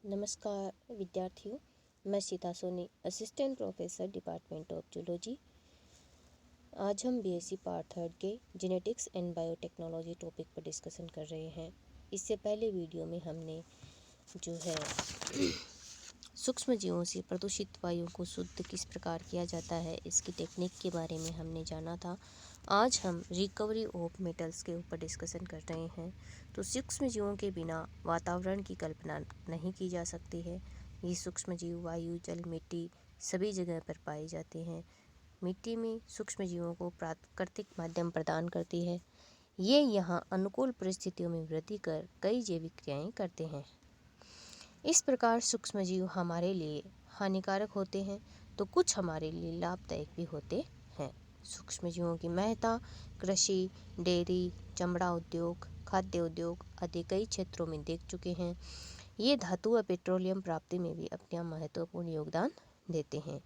नमस्कार विद्यार्थियों, मैं Sita Soni, assistant professor department of zoology. आज हम बीएससी पार्ट 3 के जेनेटिक्स एंड बायोटेक्नोलॉजी टॉपिक पर डिस्कशन कर रहे हैं। इससे पहले वीडियो में हमने जो है सूक्ष्म जीवों से प्रदूषित वायु को शुद्ध किस प्रकार किया जाता है, इसकी टेक्निक के बारे में हमने जाना था। आज हम रिकवरी ऑफ मेटल्स के ऊपर डिस्कशन कर रहे हैं। तो सूक्ष्म जीवों के बिना वातावरण की कल्पना नहीं की जा सकती है। ये सूक्ष्म जीव वायु, जल, मिट्टी सभी जगह पर पाए जाते हैं। मिट्टी में सूक्ष्म जीवों को प्राकृतिक माध्यम प्रदान करती है। ये यहाँ अनुकूल परिस्थितियों में वृद्धि कर कई जैविक क्रियाएं करते हैं। इस प्रकार सूक्ष्म जीव हमारे लिए हानिकारक होते हैं तो कुछ हमारे लिए लाभदायक भी होते हैं। सूक्ष्म जीवों की महत्ता कृषि, डेयरी, चमड़ा उद्योग, खाद्य उद्योग आदि कई क्षेत्रों में देख चुके हैं। ये धातु व पेट्रोलियम प्राप्ति में भी अपना महत्वपूर्ण योगदान देते हैं।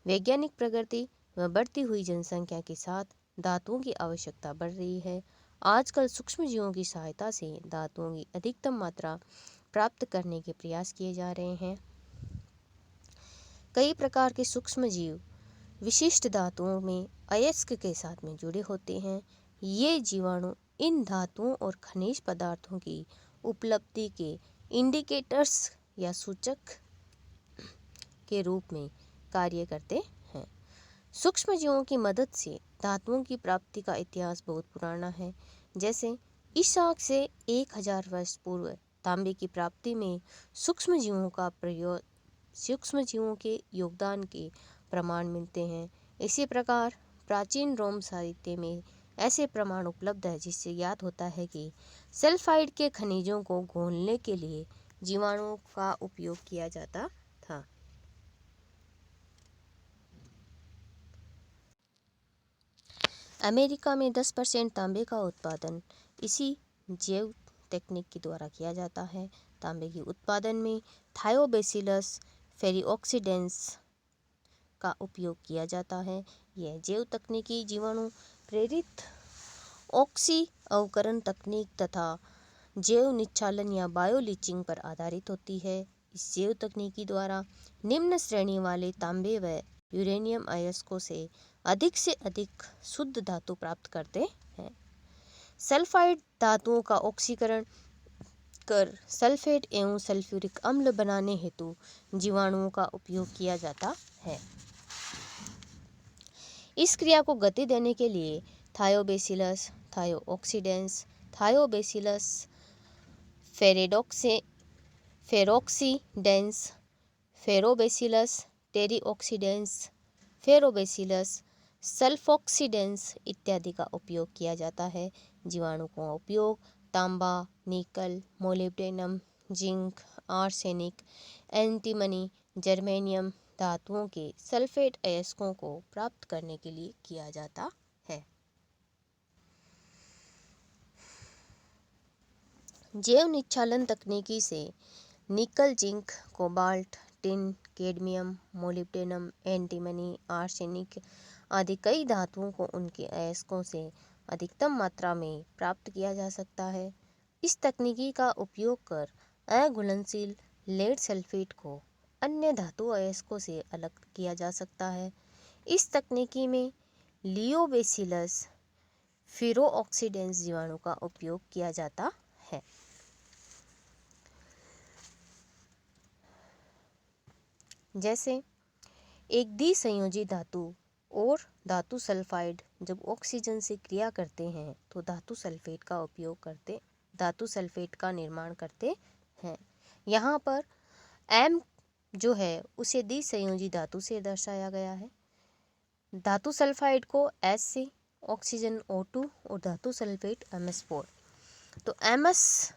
वैज्ञानिक प्रगति व बढ़ती हुई जनसंख्या के साथ धातुओं की आवश्यकता बढ़ रही है। आजकल सूक्ष्म जीवों की सहायता से धातुओं की अधिकतम मात्रा प्राप्त करने के प्रयास किए जा रहे हैं। कई प्रकार के सूक्ष्म जीव विशिष्ट धातुओं में अयस्क के साथ में जुड़े होते हैं। ये जीवाणु इन धातुओं और खनिज पदार्थों की उपलब्धि के इंडिकेटर्स या सूचक के रूप में कार्य करते हैं। सूक्ष्म जीवों की मदद से धातुओं की प्राप्ति का इतिहास बहुत पुराना है। जैसे ईसा से 1000 वर्ष पूर्व तांबे की प्राप्ति में सूक्ष्म जीवों के योगदान के प्रमाण मिलते हैं। इसी प्रकार प्राचीन रोम साहित्य में ऐसे प्रमाण उपलब्ध है जिससे ज्ञात होता है कि सल्फाइड के खनिजों को घोलने के लिए जीवाणुओं का उपयोग किया जाता था। अमेरिका में 10% तांबे का उत्पादन इसी जैव टेक्निक के द्वारा किया जाता है। तांबे के उत्पादन में थायोबैसिलस फेरिओक्सिडेंस का उपयोग किया जाता है। यह जैव तकनीकी जीवाणु प्रेरित ऑक्सी अवकरण तकनीक तथा जैव निच्छालन या बायो लीचिंग पर आधारित होती है। इस जैव तकनीकी द्वारा निम्न श्रेणी वाले तांबे व यूरेनियम अयस्कों से अधिक शुद्ध धातु प्राप्त करते हैं। सल्फाइड धातुओं का ऑक्सीकरण कर सल्फेट एवं सल्फ्यूरिक अम्ल बनाने हेतु जीवाणुओं का उपयोग किया जाता है। इस क्रिया को गति देने के लिए थायोबैसिलस थायोऑक्सीडेंस, थायोबैसिलस फेरोक्सीडेंस, फेरोबैसिलस टेरिऑक्सीडेंस, फेरोबैसिलस सल्फॉक्सीडेंस इत्यादि का उपयोग किया जाता है। जीवाणु का उपयोग तांबा, निकल, molybdenum, zinc, arsenic, antimony, germanium धातुओं के सल्फेट अयस्कों को प्राप्त करने के लिए किया जाता है। जैव निच्छालन तकनीकी से निकल, zinc, cobalt, tin, cadmium, molybdenum, antimony, arsenic आदि कई धातुओं को उनके अयस्कों से अधिकतम मात्रा में प्राप्त किया जा सकता है। इस तकनीकी का उपयोग कर अघुलनशील लेड सल्फेट को अन्य धातु अयस्कों से अलग किया जा सकता है। इस तकनीकी में लियोबैसिलस फेरोऑक्सीडेंस जीवाणु का उपयोग किया जाता है। जैसे एक द्विसंयोजी धातु और धातु सल्फाइड जब ऑक्सीजन से क्रिया करते हैं तो धातु सल्फेट का निर्माण करते हैं। यहाँ पर M जो है उसे द्विसंयोजी धातु से दर्शाया गया है। धातु सल्फाइड को S से, ऑक्सीजन O2 और धातु सल्फेट MS4। तो MS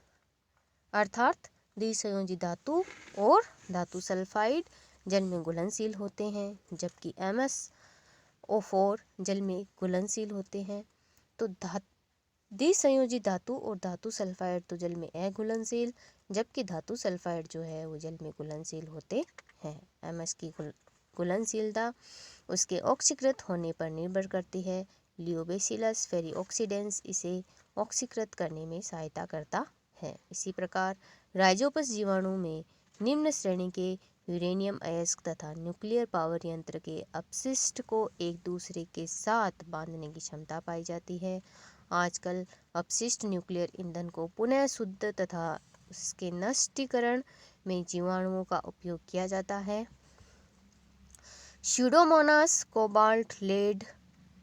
अर्थात द्विसंयोजी धातु और धातु सल्फाइड जल में घुलनशील होते हैं, जबकि MsO4 जल में घुलनशील होते हैं। तो द्विसंयोजी धातु और धातु सल्फाइड तो जल में अघुलनशील, जबकि धातु सल्फाइड जो है वो जल में घुलनशील होते हैं। MS की घुलनशीलता उसके ऑक्सीकृत होने पर निर्भर करती है। लियोबैसिलस फेरिऑक्सीडेंस इसे ऑक्सीकृत करने में सहायता करता है। इसी प्रकार राइजोपस जीवाणु में निम्न श्रेणी के यूरेनियम अयस्क तथा न्यूक्लियर पावर यंत्र के अपशिष्ट को एक दूसरे के साथ बांधने की क्षमता पाई जाती है। आजकल अपशिष्ट न्यूक्लियर ईंधन को पुनः शुद्ध तथा उसके नष्टीकरण में जीवाणुओं का उपयोग किया जाता है। स्यूडोमोनास, कोबाल्ट, लेड,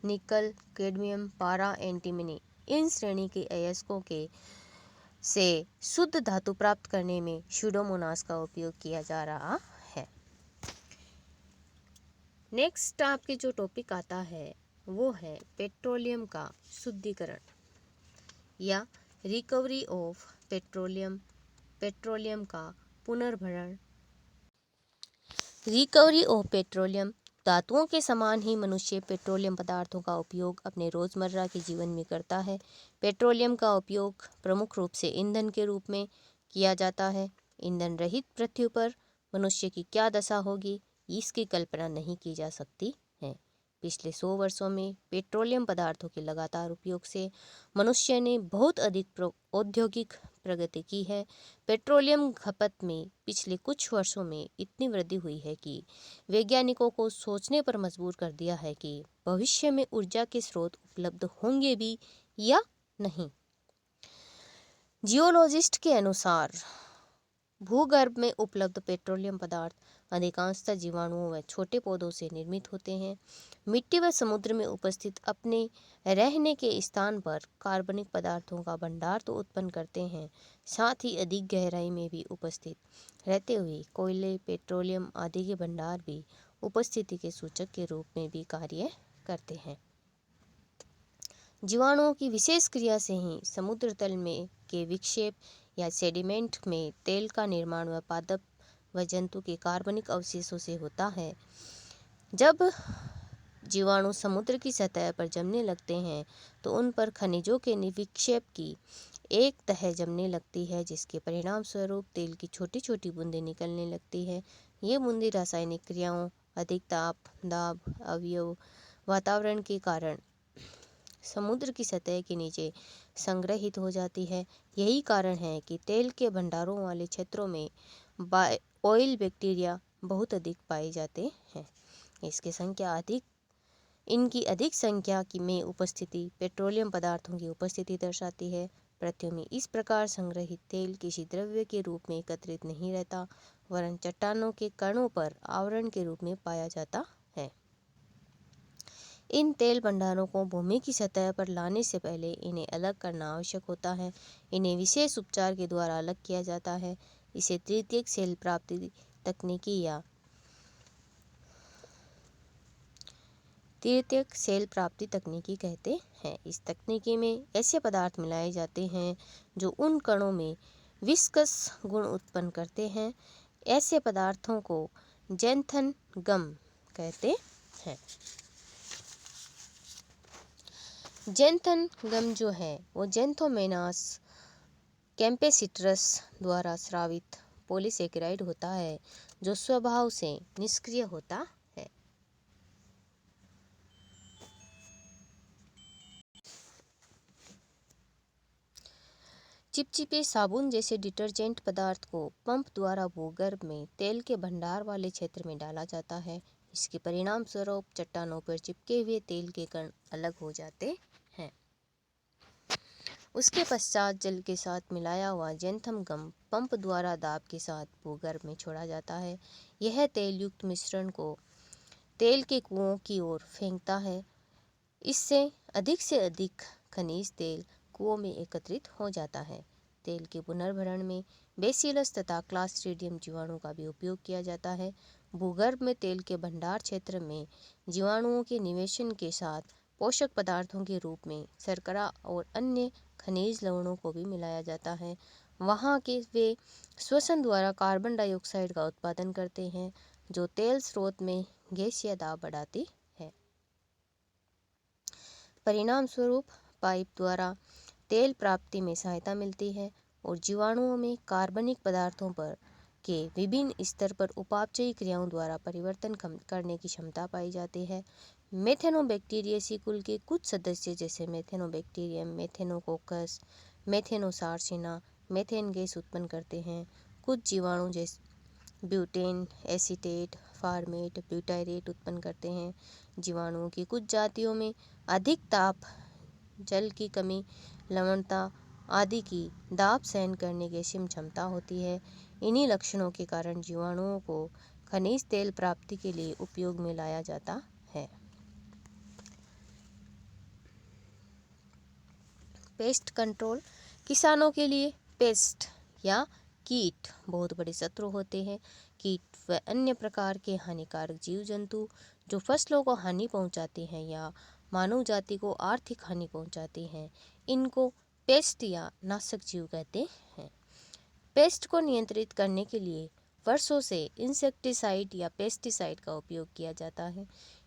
निकल, कैडमियम, पारा, एंटीमनी इन श्रेणी के अयस्कों के से शुद्ध धातु प्राप्त करने में स्यूडोमोनास का उपयोग किया जा रहा है। नेक्स्ट आपके जो टॉपिक आता है वो है पेट्रोलियम का शुद्धिकरण या रिकवरी ऑफ पेट्रोलियम, पेट्रोलियम का पुनर्भरण। रिकवरी ऑफ पेट्रोलियम धातुओं के समान ही मनुष्य पेट्रोलियम पदार्थों का उपयोग अपने रोजमर्रा के जीवन में करता है। पेट्रोलियम का उपयोग प्रमुख रूप से ईंधन के रूप में किया जाता है। ईंधन रहित पृथ्वी पर मनुष्य की क्या दशा होगी, इसकी कल्पना नहीं की जा सकती है। पिछले 100 वर्षों में पेट्रोलियम पदार्थों के लगातार उपयोग से मनुष्य ने बहुत अधिक औद्योगिक प्रगति की है। पेट्रोलियम खपत में पिछले कुछ वर्षों में इतनी वृद्धि हुई है कि वैज्ञानिकों को सोचने पर मजबूर कर दिया है कि भविष्य में ऊर्जा के स्रोत उपलब्ध होंगे भी या नहीं। जियोलॉजिस्ट के अनुसार भूगर्भ में उपलब्ध पेट्रोलियम पदार्थ अधिकांशतः जीवाणुओं व छोटे पौधों से निर्मित होते हैं। मिट्टी व समुद्र में उपस्थित अपने रहने के स्थान पर कार्बनिक पदार्थों का भंडार तो उत्पन्न करते हैं, साथ ही अधिक गहराई में भी उपस्थित रहते हुए कोयले, पेट्रोलियम आदि के भंडार भी उपस्थिति के सूचक के रूप में भी कार्य करते हैं। जीवाणुओं की विशेष क्रिया से ही समुद्र तल में के विक्षेप या सेडिमेंट में तेल का निर्माण व पादप व जंतु के कार्बनिक अवशेषों से होता है। जब जीवाणु समुद्र की सतह पर जमने लगते हैं तो उन पर खनिजों के विक्षेप की एक तह जमने लगती है, जिसके परिणाम स्वरूप तेल की छोटी छोटी बूंदें निकलने लगती है। ये बूंदें रासायनिक क्रियाओं, अधिक ताप, दाब, अवयव, वातावरण के कारण समुद्र की सतह के नीचे संग्रहित हो जाती है। यही कारण है कि तेल के भंडारों वाले क्षेत्रों में ऑयल बैक्टीरिया बहुत अधिक पाए जाते हैं। इनकी अधिक संख्या की में उपस्थिति पेट्रोलियम पदार्थों की उपस्थिति दर्शाती है। पृथ्वी में इस प्रकार संग्रहित तेल किसी द्रव्य के रूप में एकत्रित नहीं रहता, वरन चट्टानों के कणों पर आवरण के रूप में पाया जाता है। इन तेल भंडारों को भूमि की सतह पर लाने से पहले इन्हें अलग करना आवश्यक होता है। इन्हें विशेष उपचार के द्वारा अलग किया जाता है। इसे तृतीयक सेल प्राप्ति तकनीकी या तृतीयक सेल प्राप्ति तकनीकी कहते हैं। इस तकनीकी में ऐसे पदार्थ मिलाए जाते हैं जो उन कणों में विस्कस गुण उत्पन्न करते हैं। ऐसे पदार्थों को जैंथन गम कहते हैं। जैंथन गम जो है वो जैंथोमेनास कैम्पेसिट्रस द्वारा स्रावित पॉलीसेकेराइड होता है, जो स्वभाव से निष्क्रिय होता है। चिपचिपे साबुन जैसे डिटर्जेंट पदार्थ को पंप द्वारा भूगर्भ में तेल के भंडार वाले क्षेत्र में डाला जाता है। इसके परिणाम स्वरूप चट्टानों पर चिपके हुए तेल के कण अलग हो जाते हैं। उसके पश्चात जल के साथ मिलाया हुआ जैंथम गम पंप द्वारा दाब के साथ भूगर्भ में छोड़ा जाता है। यह तेल युक्त मिश्रण को तेल के कुओं की ओर फेंकता है। इससे से अधिक खनिज तेल कुओं में एकत्रित हो जाता है। तेल के पुनर्भरण में बेसिलस तथा क्लॉस्ट्रिडियम जीवाणु का भी उपयोग किया जाता है। भूगर्भ में तेल के भंडार क्षेत्र में जीवाणुओं के निवेशन के साथ पोषक पदार्थों के रूप में शर्करा और अन्य खनिज लवणों को भी मिलाया जाता है। वहाँ के वे श्वसन द्वारा कार्बन डाइऑक्साइड का उत्पादन करते हैं, जो तेल स्रोत में गैसीय दाब बढ़ाती है। परिणाम स्वरूप पाइप द्वारा तेल प्राप्ति में सहायता मिलती है और जीवाणुओं में कार्बनिक पदार्थों पर के विभिन्न स्तर पर उपापचयी क्रियाओं द्वारा परिवर्तन करने की क्षमता पाई जाती है। मेथेनोबैक्टीरियेसी कुल के कुछ सदस्य जैसे मेथेनोबैक्टीरियम, मेथेनोकोकस, मेथेनोसार्सिना मीथेन गैस उत्पन्न करते हैं। कुछ जीवाणु जैसे ब्यूटेन, एसीटेट, फॉर्मेट, ब्यूटाइरेट उत्पन्न करते हैं। जीवाणुओं की कुछ जातियों में अधिक ताप, जल की कमी, लवणता आदि की दाब सहन करने की असीम क्षमता होती है। इन्हीं लक्षणों के कारण जीवाणुओं को खनिज तेल प्राप्ति के लिए उपयोग में लाया जाता है। Pest control. किसानों के लिए पेस्ट या कीट बहुत बड़े शत्रु होते हैं। कीट व अन्य प्रकार के हानिकारक जीव जंतु जो फसलों को हानि पहुंचाते हैं या मानव जाति को आर्थिक हानि पहुंचाते हैं, इनको पेस्ट या नाशक जीव कहते हैं। पेस्ट को नियंत्रित करने के लिए वर्षों से इंसेक्टिसाइड या पेस्टिसाइड का उपयोग किया जाता है।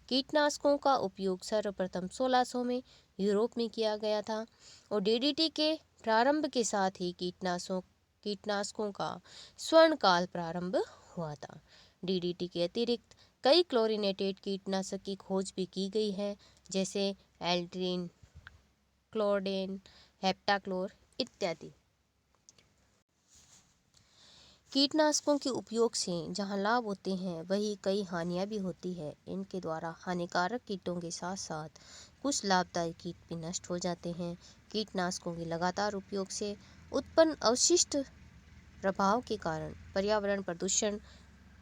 कीटनाशकों का उपयोग सर्वप्रथम 1600 में यूरोप में किया गया था और डीडीटी के प्रारंभ के साथ ही कीटनाशकों का स्वर्ण काल प्रारंभ हुआ था। डीडीटी के अतिरिक्त कई क्लोरीनेटेड कीटनाशक की खोज भी की गई है, जैसे एल्ड्रीन, क्लोडेन, हेप्टाक्लोर इत्यादि। कीटनाशकों के उपयोग से जहां लाभ होते हैं वहीं कई हानियां भी होती है। इनके द्वारा हानिकारक कीटों के साथ साथ कुछ लाभदायक कीट भी नष्ट हो जाते हैं। कीटनाशकों के लगातार उपयोग से उत्पन्न अवशिष्ट प्रभाव के कारण पर्यावरण प्रदूषण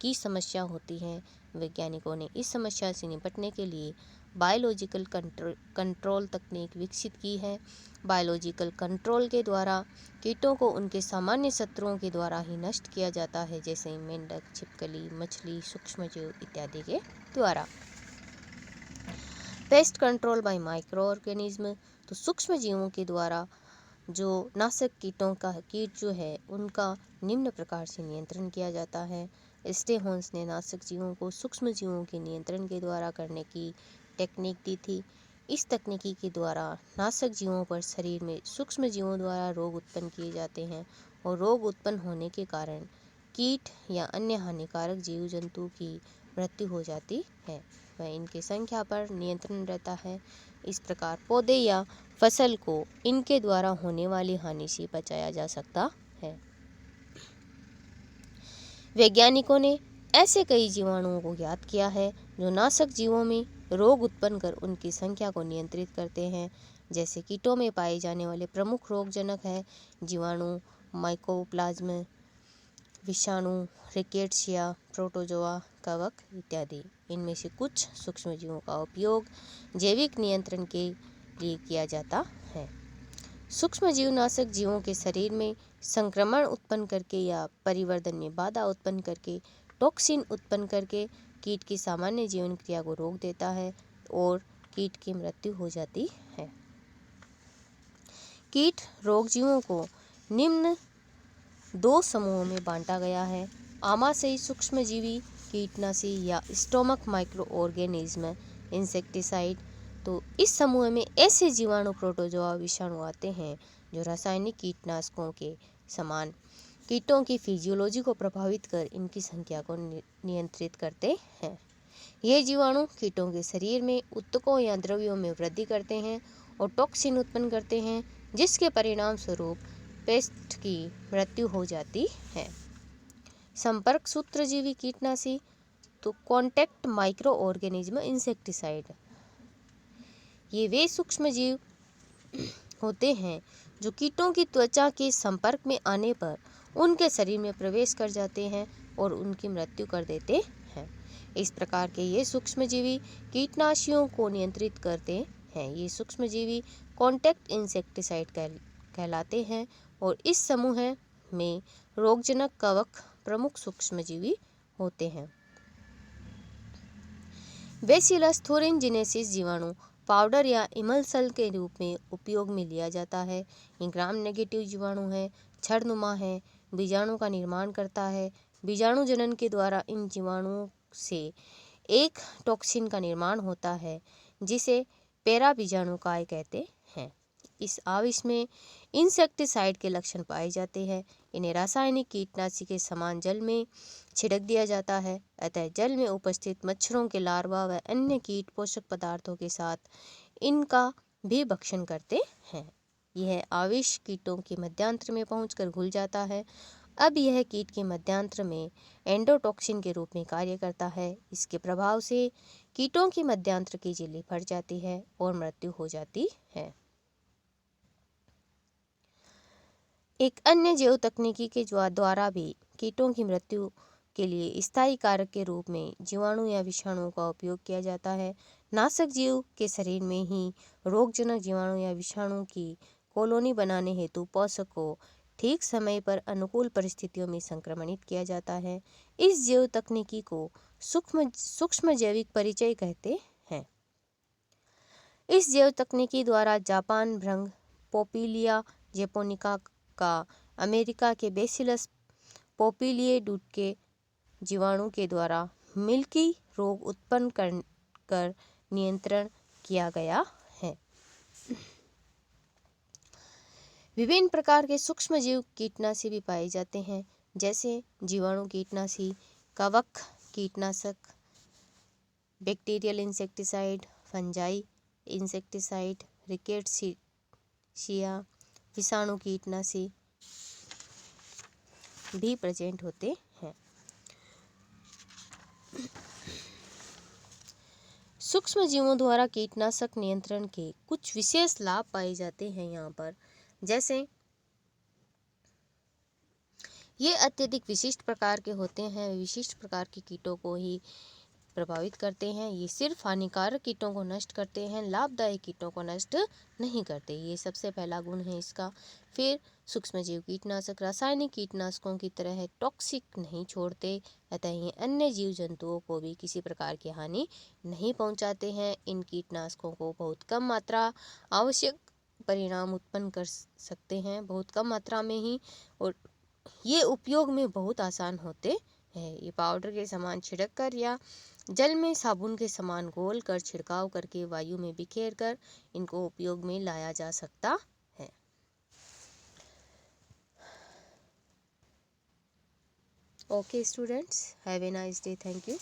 की समस्या होती है। वैज्ञानिकों ने इस समस्या से निपटने के लिए बायोलॉजिकल कंट्रोल तकनीक विकसित की है। बायोलॉजिकल कंट्रोल के द्वारा कीटों को उनके सामान्य शत्रुओं के द्वारा ही नष्ट किया जाता है, जैसे मेंढक, छिपकली, मछली, सूक्ष्मजीव इत्यादि के द्वारा। Pest control by micro organism. तो सूक्ष्म जीवों के द्वारा जो नाशक कीट जो है उनका निम्न प्रकार से नियंत्रण किया जाता है। स्टेहोन्स ने नाशक जीवों को सूक्ष्म जीवों के नियंत्रण के द्वारा करने की टेक्निक दी थी। इस तकनीकी के द्वारा नाशक जीवों पर शरीर में सूक्ष्म जीवों द्वारा रोग उत्पन्न किए जाते हैं और रोग उत्पन्न होने के कारण कीट या अन्य हानिकारक जीव जंतु की मृत्यु हो जाती है व इनकी संख्या पर नियंत्रण रहता है। इस प्रकार पौधे या फसल को इनके द्वारा होने वाली हानि से बचाया जा सकता है। वैज्ञानिकों ने ऐसे कई जीवाणुओं को ज्ञात किया है जो नाशक जीवों में रोग उत्पन्न कर उनकी संख्या को नियंत्रित करते हैं। जैसे कीटों में पाए जाने वाले प्रमुख रोगजनक है जीवाणु, माइकोप्लाज्म, विषाणु, रिकेट्सिया, प्रोटोजोआ, कवक इत्यादि। इनमें से कुछ सूक्ष्मजीवों का उपयोग जैविक नियंत्रण के लिए किया जाता है। सूक्ष्मजीवनाशक जीवों के शरीर में संक्रमण उत्पन्न करके या परिवर्धन में बाधा उत्पन्न करके टॉक्सिन उत्पन्न करके कीट की सामान्य जीवन क्रिया को रोक देता है और कीट की मृत्यु हो जाती है। कीट रोगजीवों को निम्न 2 समूहों में बांटा गया है। आमाशयी सूक्ष्मजीवी कीटनाशी या स्टोमक माइक्रो ऑर्गेनिज्म इंसेक्टिसाइड। तो इस समूह में ऐसे जीवाणु प्रोटोजोआ विषाणु आते हैं जो रासायनिक कीटनाशकों के समान कीटों की फिजियोलॉजी को प्रभावित कर इनकी संख्या को नियंत्रित करते हैं। ये जीवाणु कीटों के शरीर में ऊतकों या द्रव्यों में वृद्धि करते हैं और टॉक्सिन उत्पन्न करते हैं, जिसके परिणाम स्वरूप पेस्ट की मृत्यु हो जाती है। संपर्क सूत्रजीवी कीटनाशी। तो कॉन्टैक्ट माइक्रो ऑर्गेनिज्म इंसेक्टिसाइड। ये वे सूक्ष्मजीव होते हैं जो कीटों की त्वचा के संपर्क में आने पर उनके शरीर में प्रवेश कर जाते हैं और उनकी मृत्यु कर देते हैं। इस प्रकार के ये सूक्ष्मजीवी कीटनाशियों को नियंत्रित करते हैं। ये सूक्ष्मजीवी कॉन्टैक्ट इंसेक्टिसाइड कहलाते हैं और इस समूह में रोगजनक कवक प्रमुख सूक्ष्मजीवी होते हैं। बेसिलस थुरिनजिनेसिस जीवाणु पाउडर या इमल्सल के रूप में उपयोग में लिया जाता है। ये ग्राम नेगेटिव जीवाणु है, छड़नुमा है, बीजाणु का निर्माण करता है। बीजाणु जनन के द्वारा इन जीवाणुओं से एक टॉक्सिन का निर्माण होता है जिसे पैराबीजाणुकाय कहते हैं। इस आविष में इंसेक्टिसाइड के लक्षण पाए जाते हैं। इन्हें रासायनिक कीटनाशी के समान जल में छिड़क दिया जाता है, अतः जल में उपस्थित मच्छरों के लार्वा व अन्य कीट पोषक पदार्थों के साथ इनका भी भक्षण करते हैं। यह आविष कीटों के मध्यांतर में पहुंचकर घुल जाता है अब यह कीट के मध्यांतर में एंडोटॉक्सिन के रूप में कार्य करता है। इसके प्रभाव से कीटों की मध्यांतर की झिल्ली फट जाती है और मृत्यु हो जाती है। एक अन्य जैव तकनीकी के द्वारा भी कीटों की मृत्यु के लिए स्थायी कारक के रूप में जीवाणु या विषाणुओं का उपयोग किया जाता है। नाशक जीव के शरीर में ही रोगजनक जीवाणु या विषाणु की कॉलोनी बनाने हेतु पोषक को ठीक समय पर अनुकूल परिस्थितियों में संक्रमणित किया जाता है। इस जैव तकनीकी को सूक्ष्म जैविक परिचय कहते हैं। इस जैव तकनीकी द्वारा जापान भृंग पोपिलिया जैपोनिका का अमेरिका के बेसिलस पोपिलिएडुट के जीवाणु के द्वारा मिल्की रोग उत्पन्न कर नियंत्रण किया गया है। विभिन्न प्रकार के सूक्ष्म जीव कीटनाशी भी पाए जाते हैं, जैसे जीवाणु कीटनाशी, कवक कीटनाशक, bacterial insecticide, fungi insecticide, rickettsia विषाणु कीटनाशी भी प्रेजेंट होते हैं। सूक्ष्म जीवों द्वारा कीटनाशक नियंत्रण के कुछ विशेष लाभ पाए जाते हैं यहाँ पर, जैसे ये अत्यधिक विशिष्ट प्रकार के होते हैं, विशिष्ट प्रकार के कीटों को ही प्रभावित करते हैं। ये सिर्फ हानिकारक कीटों को नष्ट करते हैं, लाभदायक कीटों को नष्ट नहीं करते। ये सबसे पहला गुण है इसका। फिर सूक्ष्मजीव कीटनाशक रासायनिक कीटनाशकों की तरह टॉक्सिक नहीं छोड़ते, अतः ये अन्य जीव जंतुओं को भी किसी प्रकार की हानि नहीं पहुंचाते हैं। इन कीटनाशकों को बहुत कम मात्रा आवश्यक परिणाम उत्पन्न कर सकते हैं, बहुत कम मात्रा में ही, और ये उपयोग में बहुत आसान होते हैं। ये पाउडर के समान छिड़क कर या जल में साबुन के समान घोल कर छिड़काव करके वायु में बिखेर कर इनको उपयोग में लाया जा सकता है। Okay students, have a nice day, thank you.